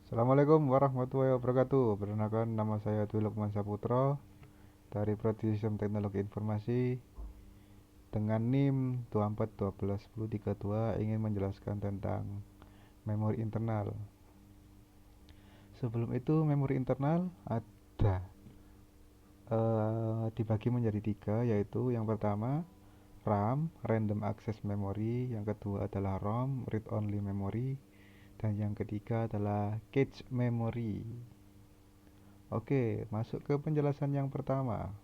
Assalamualaikum warahmatullahi wabarakatuh. Perkenalkan, nama saya Dwi Lukman Saputro dari Prodi Sistem Teknologi Informasi dengan NIM 24121032 ingin menjelaskan tentang memori internal. Sebelum itu, memori internal ada dibagi menjadi tiga, yaitu yang pertama RAM, Random Access Memory, yang kedua adalah ROM, Read Only Memory, dan yang ketiga adalah Cache Memory. Oke, masuk ke penjelasan yang pertama.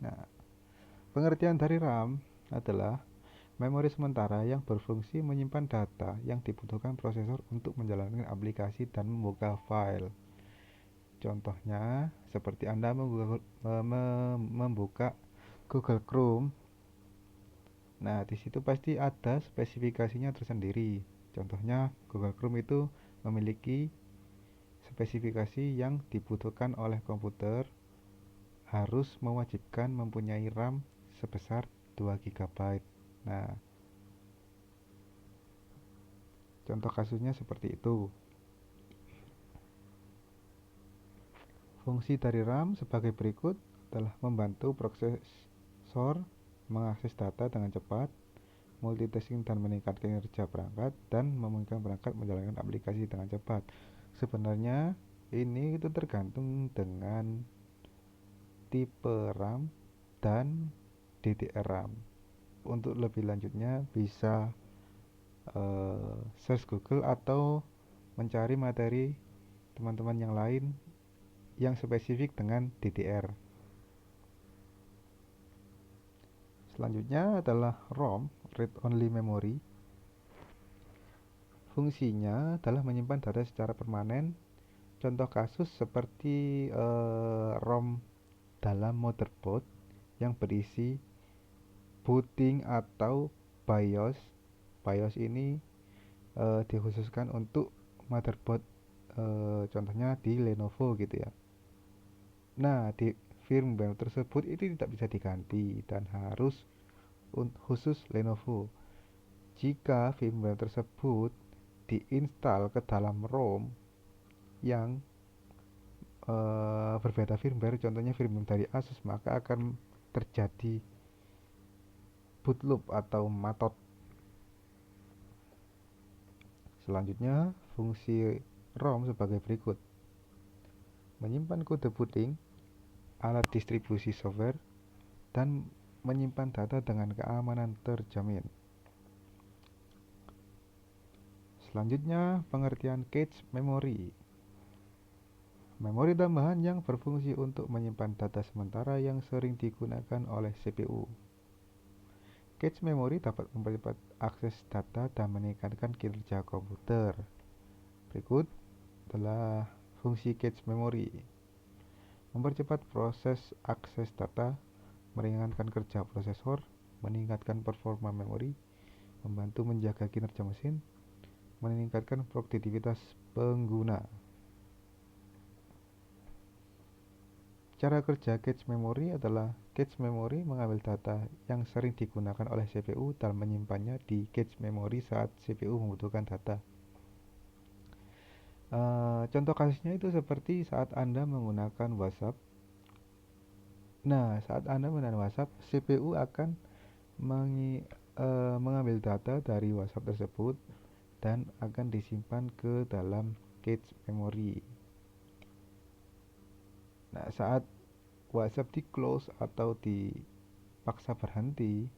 Nah, pengertian dari RAM adalah memori sementara yang berfungsi menyimpan data yang dibutuhkan prosesor untuk menjalankan aplikasi dan membuka file. Contohnya, seperti Anda membuka Google Chrome. Nah, di situ pasti ada spesifikasinya tersendiri. Contohnya, Google Chrome itu memiliki spesifikasi yang dibutuhkan oleh komputer harus mewajibkan mempunyai RAM sebesar 2 GB. Nah, contoh kasusnya seperti itu. Fungsi dari RAM sebagai berikut adalah membantu prosesor mengakses data dengan cepat, multitasking dan meningkatkan kinerja perangkat, dan memungkinkan perangkat menjalankan aplikasi dengan cepat. Sebenarnya ini itu tergantung dengan tipe RAM dan DDR RAM. Untuk lebih lanjutnya bisa search Google atau mencari materi teman-teman yang lain yang spesifik dengan DDR. Selanjutnya adalah ROM, Read Only Memory. Fungsinya adalah menyimpan data secara permanen. Contoh kasus seperti ROM dalam motherboard yang berisi booting atau BIOS. BIOS ini dikhususkan untuk motherboard, contohnya di Lenovo gitu ya. Nah, di firmware tersebut itu tidak bisa diganti dan harus khusus Lenovo. Jika firmware tersebut diinstal ke dalam ROM yang berbeda firmware, contohnya firmware dari Asus, maka akan terjadi boot loop atau matot. Selanjutnya, fungsi ROM sebagai berikut: menyimpan kode booting, alat distribusi software, dan menyimpan data dengan keamanan terjamin. Selanjutnya, pengertian cache memory. Memori tambahan yang berfungsi untuk menyimpan data sementara yang sering digunakan oleh CPU. Cache memory dapat mempercepat akses data dan meningkatkan kinerja komputer. Berikut adalah fungsi cache memory: mempercepat proses akses data, meringankan kerja prosesor, meningkatkan performa memori, membantu menjaga kinerja mesin, meningkatkan produktivitas pengguna. Cara kerja cache memory adalah cache memory mengambil data yang sering digunakan oleh CPU dan menyimpannya di cache memory saat CPU membutuhkan data. Contoh kasusnya itu seperti saat Anda menggunakan WhatsApp. Nah, saat Anda menggunakan WhatsApp, CPU akan mengambil data dari WhatsApp tersebut dan akan disimpan ke dalam cache memory. Nah, saat WhatsApp di close atau dipaksa berhenti,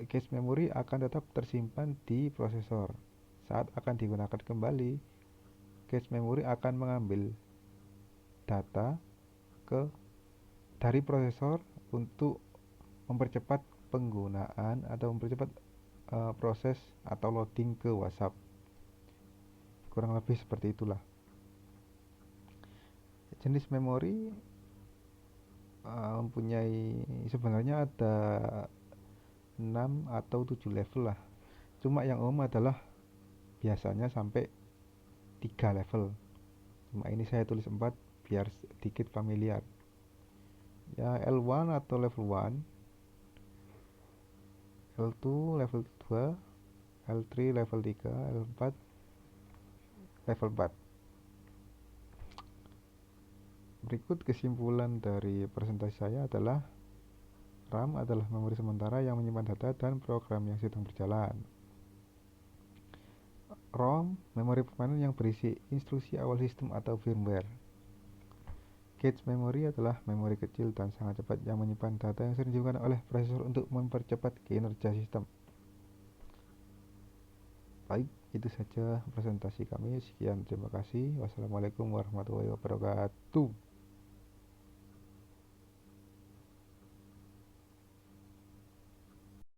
cache memory akan tetap tersimpan di prosesor. Saat akan digunakan kembali, cache memory akan mengambil data dari prosesor untuk mempercepat penggunaan atau mempercepat proses atau loading ke WhatsApp. Kurang lebih seperti itulah. Jenis memori mempunyai sebenarnya ada 6 atau 7 level lah. Cuma yang umum adalah biasanya sampai 3 level. Cuma ini saya tulis 4 biar sedikit familiar. Ya, L1 atau level 1, L2 level 2, L3 level 3, L4 level 4. Berikut kesimpulan dari presentasi saya adalah RAM adalah memori sementara yang menyimpan data dan program yang sedang berjalan. ROM, memori permanen yang berisi instruksi awal sistem atau firmware. Cache memory adalah memori kecil dan sangat cepat yang menyimpan data yang sering digunakan oleh prosesor untuk mempercepat kinerja sistem. Baik, itu saja presentasi kami. Sekian, terima kasih. Wassalamualaikum warahmatullahi wabarakatuh.